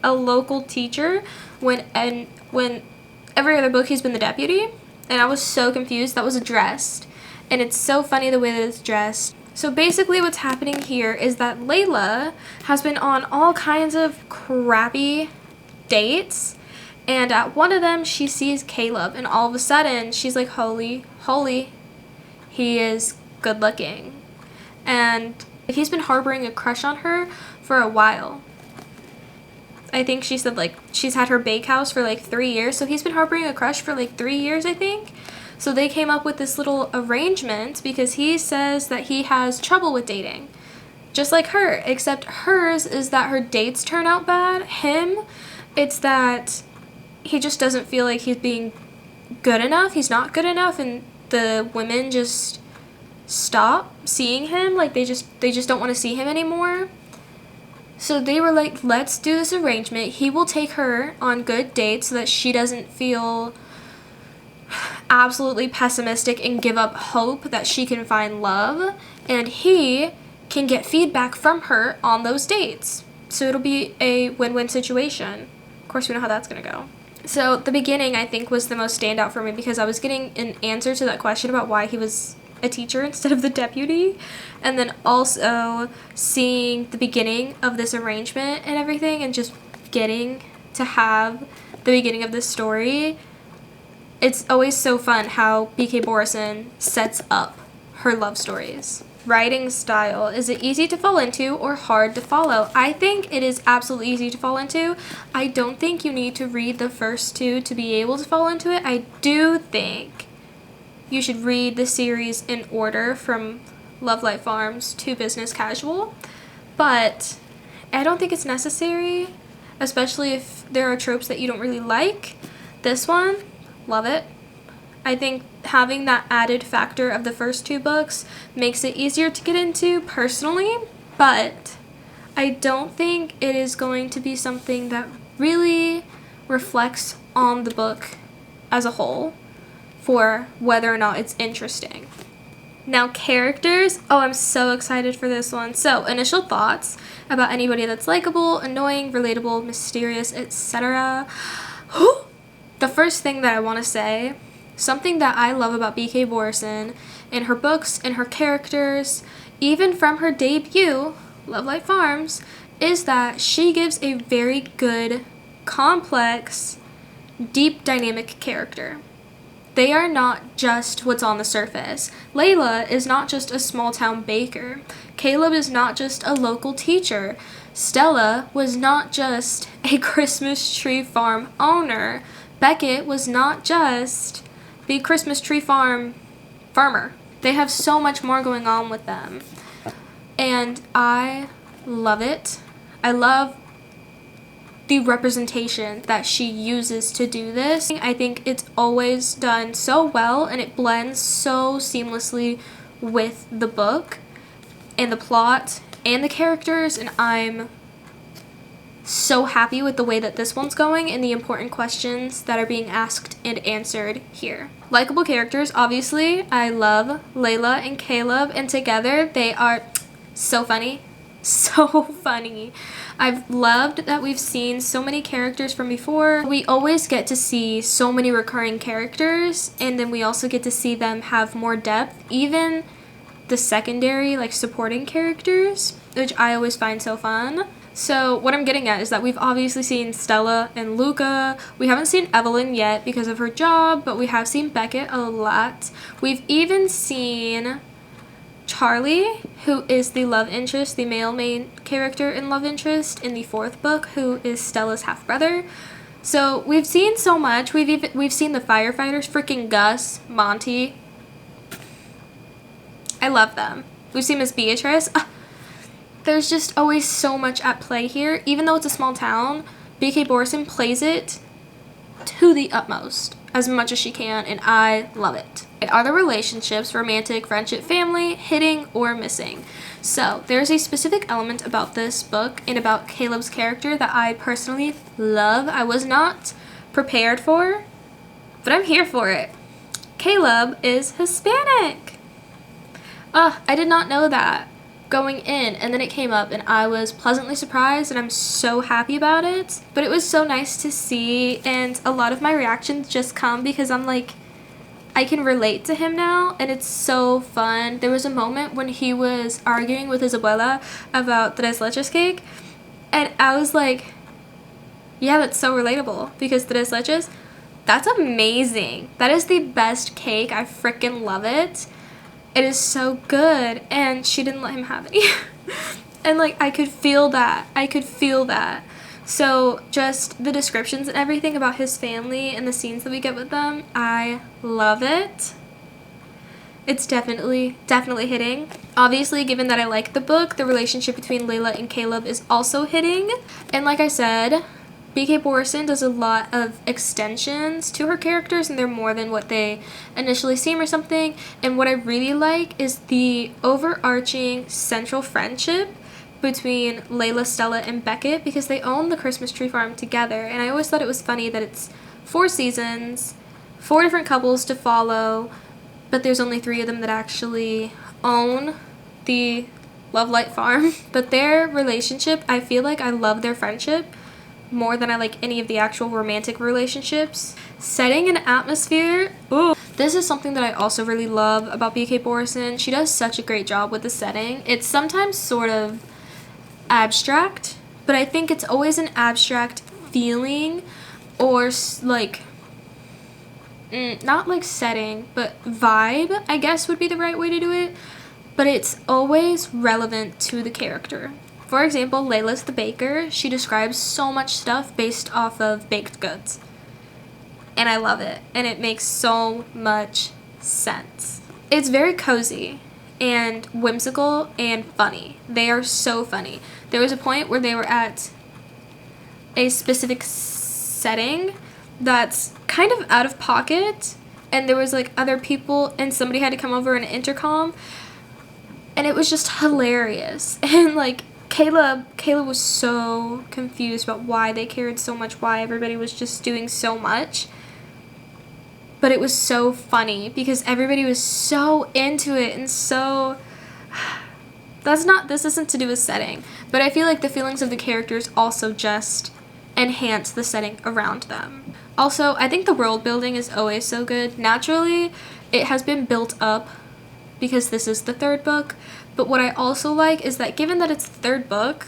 a local teacher when every other book he's been the deputy, and I was so confused. That was addressed, and it's so funny the way that it's dressed. So basically what's happening here is that Layla has been on all kinds of crappy dates, and at one of them she sees Caleb, and all of a sudden she's like, holy, he is good looking. And he's been harboring a crush on her for a while. I think she said like she's had her bakehouse for like 3 years, so he's been harboring a crush for like 3 years, I think. So they came up with this little arrangement because he says that he has trouble with dating, just like her, except hers is that her dates turn out bad. Him, it's that he just doesn't feel like he's being good enough. He's not good enough, and the women just stop seeing him. Like they just don't want to see him anymore. So they were like, let's do this arrangement. He will take her on good dates so that she doesn't feel absolutely pessimistic and give up hope that she can find love, and he can get feedback from her on those dates. So it'll be a win-win situation. Of course, we know how that's gonna go. So the beginning, I think, was the most standout for me because I was getting an answer to that question about why he was a teacher instead of the deputy. And then also seeing the beginning of this arrangement and everything, and just getting to have the beginning of this story. It's always so fun how BK Borison sets up her love stories. Writing style. Is it easy to fall into or hard to follow? I think it is absolutely easy to fall into. I don't think you need to read the first two to be able to fall into it. I do think you should read the series in order from Love Light Farms to Business Casual, but I don't think it's necessary, especially if there are tropes that you don't really like. This one, love it. I think having that added factor of the first two books makes it easier to get into personally, but I don't think it is going to be something that really reflects on the book as a whole for whether or not it's interesting. Now, characters. Oh, I'm so excited for this one. So, initial thoughts about anybody that's likable, annoying, relatable, mysterious, etc. The first thing that I want to say, something that I love about BK Borison in her books, in her characters, even from her debut, Love Light Farms, is that she gives a very good, complex, deep, dynamic character. They are not just what's on the surface. Layla is not just a small-town baker. Caleb is not just a local teacher. Stella was not just a Christmas tree farm owner. Beckett was not just the Christmas tree farmer. They have so much more going on with them. And I love it. I love the representation that she uses to do this. I think it's always done so well, and it blends so seamlessly with the book and the plot and the characters, and I'm so happy with the way that this one's going and the important questions that are being asked and answered here. Likeable characters, obviously. I love Layla and Caleb, and together they are so funny. So funny. I've loved that we've seen so many characters from before. We always get to see so many recurring characters, and then we also get to see them have more depth, even the secondary, like, supporting characters, which I always find so fun. So what I'm getting at is that we've obviously seen Stella and Luca. We haven't seen Evelyn yet because of her job, but we have seen Beckett a lot. We've even seen Charlie, who is the love interest, the male main character in Love Interest in the 4th book, who is Stella's half-brother. So we've seen so much. We've seen the firefighters, freaking Gus, Monty. I love them. We've seen Miss Beatrice. There's just always so much at play here. Even though it's a small town, BK Borison plays it to the utmost, as much as she can, and I love it. Are the relationships, romantic, friendship, family, hitting, or missing? So there's a specific element about this book and about Caleb's character that I personally love. I was not prepared for, but I'm here for it. Caleb is Hispanic. I did not know that going in, and then it came up and I was pleasantly surprised, and I'm so happy about it. But it was so nice to see, and a lot of my reactions just come because I'm like, I can relate to him now, and it's so fun. There was a moment when he was arguing with his abuela about tres leches cake, and I was like, yeah, that's so relatable, because tres leches, that's amazing. That is the best cake. I freaking love it. It is so good, and she didn't let him have any. And, like, I could feel that. So just the descriptions and everything about his family and the scenes that we get with them, I love it. It's definitely hitting. Obviously, given that I like the book, the relationship between Layla and Caleb is also hitting. And like I said, BK Borison does a lot of extensions to her characters, and they're more than what they initially seem or something. And what I really like is the overarching central friendship between Layla, Stella, and Beckett, because they own the Christmas tree farm together. And I always thought it was funny that it's 4 seasons, 4 different couples to follow, but there's only 3 of them that actually own the Love Light farm. But their relationship, I feel like I love their friendship more than I like any of the actual romantic relationships. Setting an atmosphere, ooh. This is something that I also really love about BK Borison. She does such a great job with the setting. It's sometimes sort of abstract, but I think it's always an abstract feeling or like not like setting, but vibe, I guess would be the right way to do it. But it's always relevant to the character. For example, Layla's the baker. She describes so much stuff based off of baked goods. And I love it. And it makes so much sense. It's very cozy and whimsical and funny. They are so funny. There was a point where they were at a specific setting that's kind of out of pocket, and there was like other people and somebody had to come over an intercom, and it was just hilarious. And like Kayla was so confused about why they cared so much, why everybody was just doing so much. But it was so funny because everybody was so into it and so this isn't to do with setting, but I feel like the feelings of the characters also just enhance the setting around them. Also, I think the world building is always so good. Naturally, it has been built up because this is the third book, but what I also like is that given that it's the third book,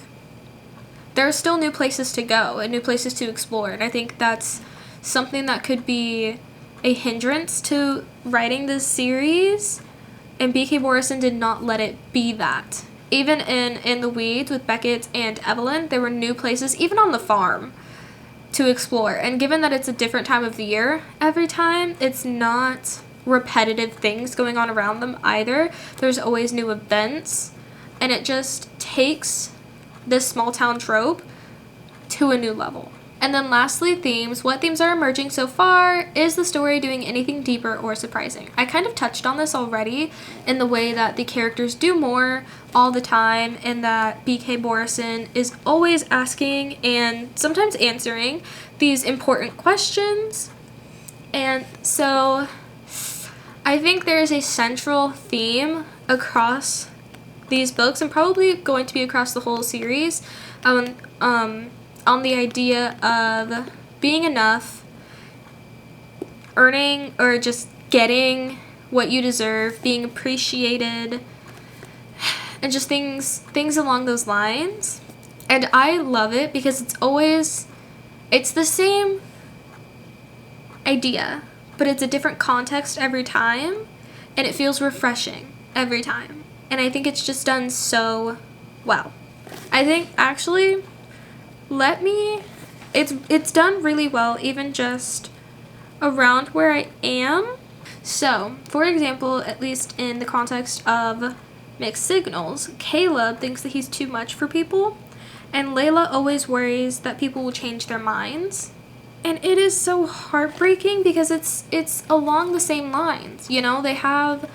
there are still new places to go and new places to explore, and I think that's something that could be a hindrance to writing this series, and BK Borison did not let it be that. Even in the Weeds with Beckett and Evelyn, there were new places, even on the farm, to explore. And given that it's a different time of the year every time, it's not repetitive things going on around them either. There's always new events, and it just takes this small town trope to a new level. And then lastly, themes. What themes are emerging so far? Is the story doing anything deeper or surprising? I kind of touched on this already in the way that the characters do more all the time, and that BK Borison is always asking and sometimes answering these important questions. And so I think there is a central theme across these books, and probably going to be across the whole series, on the idea of being enough, earning or just getting what you deserve, being appreciated, and just things along those lines. And I love it because it's the same idea, but it's a different context every time, and it feels refreshing every time. And I think it's just done so well. I think actually it's done really well, even just around where I am. So, for example, at least in the context of mixed signals, Caleb thinks that he's too much for people, and Layla always worries that people will change their minds. And it is so heartbreaking because it's along the same lines, you know? They have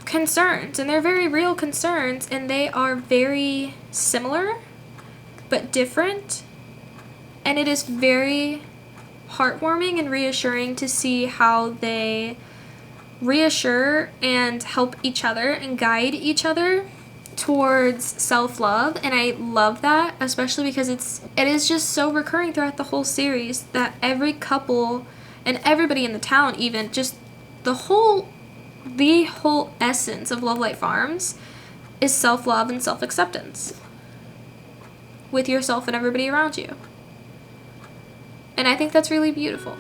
concerns, and they're very real concerns, and they are very similar but different, and it is very heartwarming and reassuring to see how they reassure and help each other and guide each other towards self-love. And I love that, especially because it is just so recurring throughout the whole series that every couple and everybody in the town, even just the whole essence of Love Light Farms is self-love and self-acceptance with yourself and everybody around you. And I think that's really beautiful.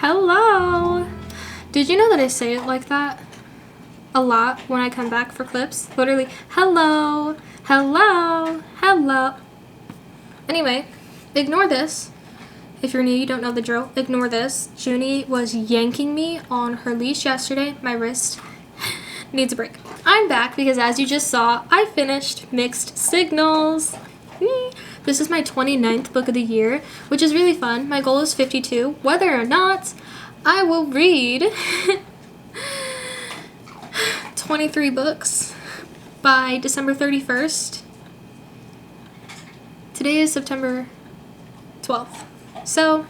Hello! Did you know that I say it like that a lot when I come back for clips? Literally, hello, hello, hello. Anyway, ignore this. If you're new, you don't know the drill. Ignore this. Junie was yanking me on her leash yesterday. My wrist needs a break. I'm back because, as you just saw, I finished Mixed Signals. This is my 29th book of the year, which is really fun. My goal is 52. Whether or not I will read 23 books by December 31st. Today is September 12th. So,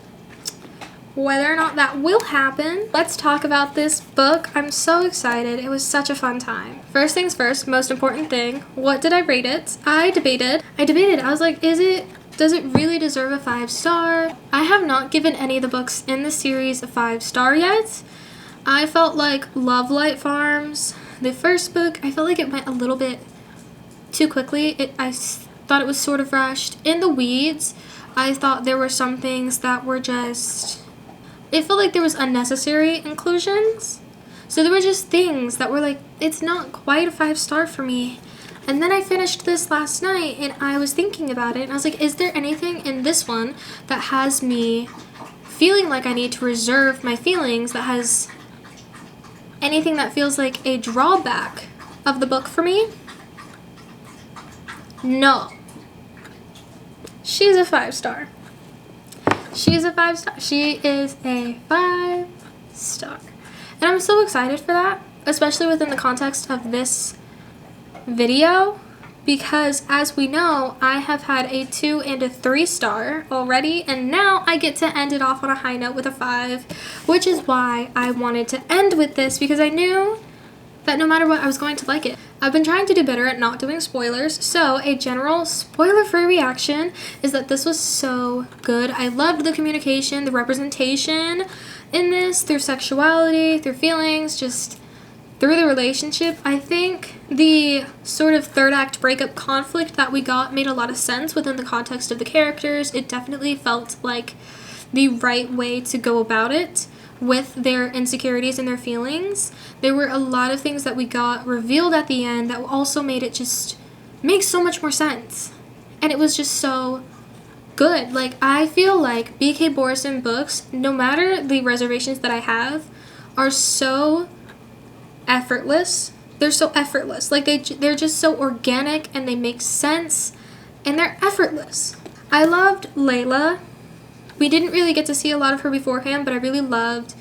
whether or not that will happen, let's talk about this book. I'm so excited. It was such a fun time. First things first, most important thing, what did I rate it? I debated. I was like, does it really deserve a 5-star? I have not given any of the books in the series a 5-star yet. I felt like Love Light Farms, the first book, I felt like it went a little bit too quickly. I thought it was sort of rushed. In the Weeds, I thought there were some things that were just... It felt like there was unnecessary inclusions. So there were just things that were like, it's not quite a 5-star for me. And then I finished this last night and I was thinking about it and I was like, is there anything in this one that has me feeling like I need to reserve my feelings, that has anything that feels like a drawback of the book for me? No. She's a 5-star. She's a 5-star. She is a 5-star. And I'm so excited for that, especially within the context of this video, because as we know, I have had a 2 and a 3-star already, and now I get to end it off on a high note with a 5, which is why I wanted to end with this, because I knew that no matter what, I was going to like it. I've been trying to do better at not doing spoilers, so a general spoiler-free reaction is that this was so good. I loved the communication, the representation in this, through sexuality, through feelings, just through the relationship. I think the sort of third act breakup conflict that we got made a lot of sense within the context of the characters. It definitely felt like the right way to go about it with their insecurities and their feelings. There were a lot of things that we got revealed at the end that also made it just make so much more sense. And it was just so good. Like, I feel like B.K. Borison books, no matter the reservations that I have, are so effortless. They're so effortless. Like, they're just so organic and they make sense and they're effortless. I loved Layla. We didn't really get to see a lot of her beforehand, but I really loved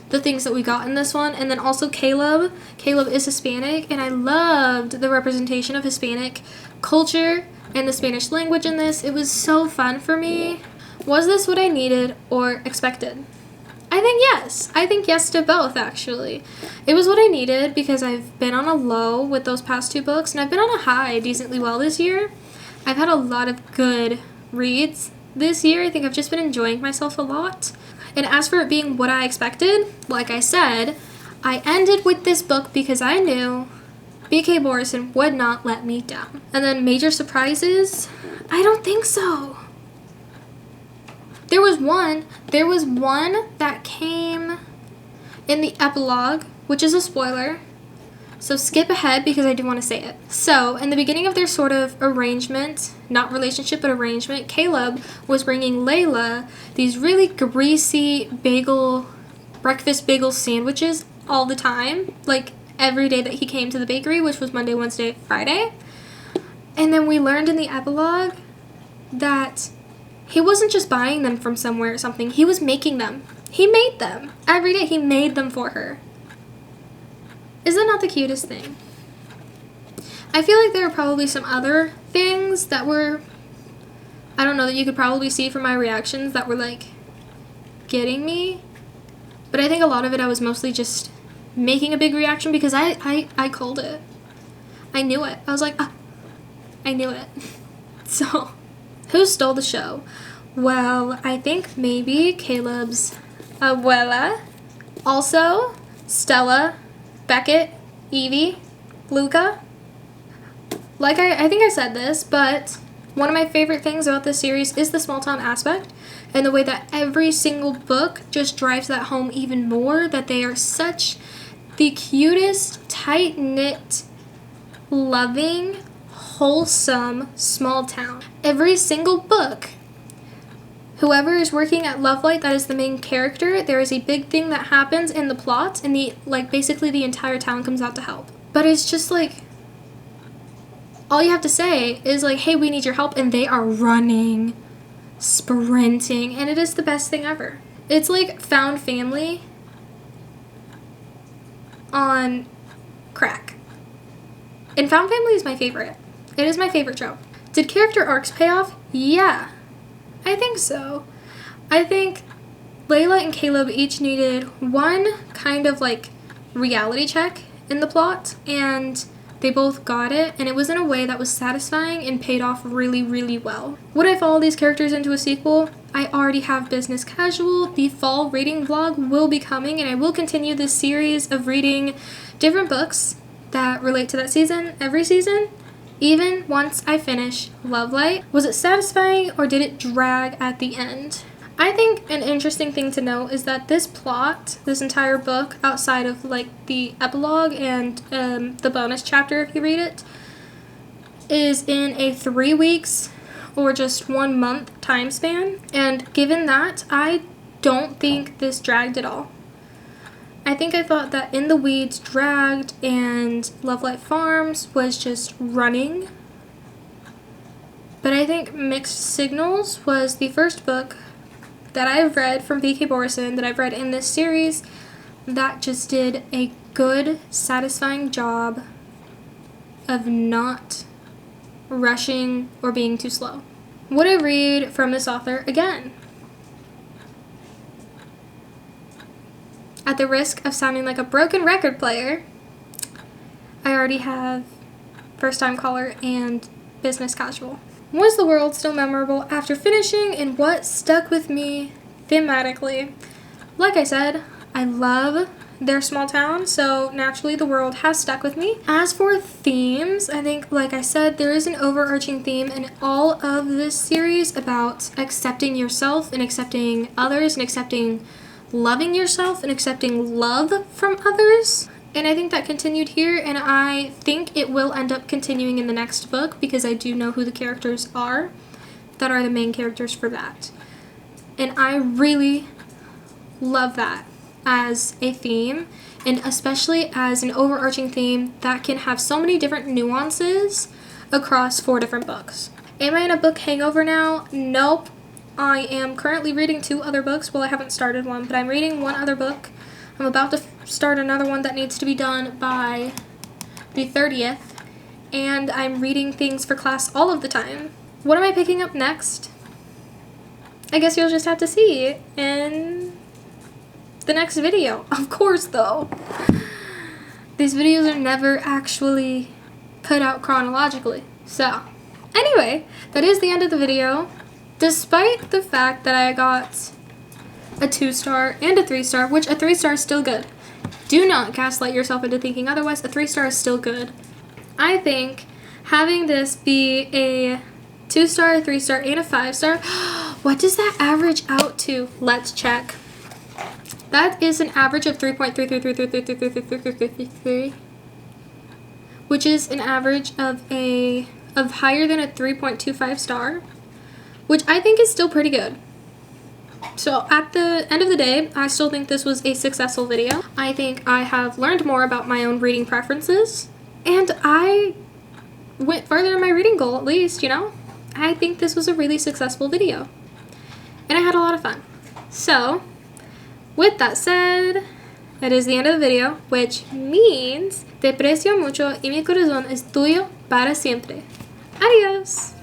the things that we got in this one. And then also Caleb. Caleb is Hispanic, and I loved the representation of Hispanic culture and the Spanish language in this. It was so fun for me. Was this what I needed or expected? I think yes. I think yes to both, actually. It was what I needed because I've been on a low with those past 2 books, and I've been on a high decently well this year. I've had a lot of good reads this year. I think I've just been enjoying myself a lot. And as for it being what I expected, like I said, I ended with this book because I knew B.K. Borison would not let me down. And then major surprises? I don't think so. There was one that came in the epilogue, which is a spoiler. So skip ahead because I do want to say it. So, in the beginning of their sort of arrangement, not relationship but arrangement, Caleb was bringing Layla these really greasy breakfast bagel sandwiches all the time. Like, every day that he came to the bakery, which was Monday, Wednesday, Friday. And then we learned in the epilogue that he wasn't just buying them from somewhere or something. He was making them. He made them. Every day he made them for her. Is that not the cutest thing? I feel like there are probably some other things that were, I don't know, that you could probably see from my reactions that were like getting me. But I think a lot of it I was mostly just making a big reaction because I called it. I knew it. I was like, ah, I knew it. So, who stole the show? Well, I think maybe Caleb's abuela. Also, Stella, Beckett, Evie, Luca. Like I think I said this, but One of my favorite things about this series is the small town aspect and the way that every single book just drives that home even more, that they are such the cutest, tight-knit, loving, wholesome small town. Every single book, whoever is working at Lovelight, that is the main character, there is a big thing that happens in the plot, and basically the entire town comes out to help. But it's just like, all you have to say is like, hey, we need your help, and they are running, sprinting, and it is the best thing ever. It's like found family on crack. And found family is my favorite. It is my favorite trope. Did character arcs pay off? Yeah, I think so. I think Layla and Caleb each needed one kind of like reality check in the plot, and they both got it, and it was in a way that was satisfying and paid off really, really well. Would I follow these characters into a sequel? I already have Business Casual. The fall reading vlog will be coming, and I will continue this series of reading different books that relate to that season every season, even once I finish Lovelight. Was it satisfying or did it drag at the end? I think an interesting thing to note is that this plot, this entire book, outside of like the epilogue and the bonus chapter if you read it, is in a 3 weeks or just 1 month time span. And given that, I don't think this dragged at all. I think I thought that In the Weeds dragged and Lovelight Farms was just running. But I think Mixed Signals was the first book that I've read from V.K. Borison, that I've read in this series, that just did a good, satisfying job of not rushing or being too slow. Would I read from this author again? At the risk of sounding like a broken record player, I already have First Time Caller and Business Casual. Was the world still memorable after finishing, and what stuck with me thematically? Like I said, I love their small town, so naturally the world has stuck with me. As for themes, I think, like I said, there is an overarching theme in all of this series about accepting yourself and accepting others and accepting loving yourself and accepting love from others. And I think that continued here, and I think it will end up continuing in the next book because I do know who the characters are that are the main characters for that. And I really love that as a theme, and especially as an overarching theme that can have so many different nuances across 4 different books. Am I in a book hangover now? Nope. I am currently reading 2 other books. Well, I haven't started one, but I'm reading 1 other book. I'm about to start another one that needs to be done by the 30th, and I'm reading things for class all of the time. What am I picking up next? I guess you'll just have to see in the next video. Of course, though. These videos are never actually put out chronologically. So, anyway, that is the end of the video. Despite the fact that I got a 2-star and a 3-star, which a 3-star is still good. Do not gaslight yourself into thinking otherwise. A 3-star is still good. I think having this be a 2-star, a 3-star, and a 5-star, what does that average out to? Let's check. That is an average of 3.333333333, which is an average of higher than a 3.25 star, which I think is still pretty good. So at the end of the day, I still think this was a successful video. I think I have learned more about my own reading preferences, and I went further in my reading goal, at least, you know? I think this was a really successful video, and I had a lot of fun. So, with that said, that is the end of the video, which means te aprecio mucho y mi corazón es tuyo para siempre. Adios!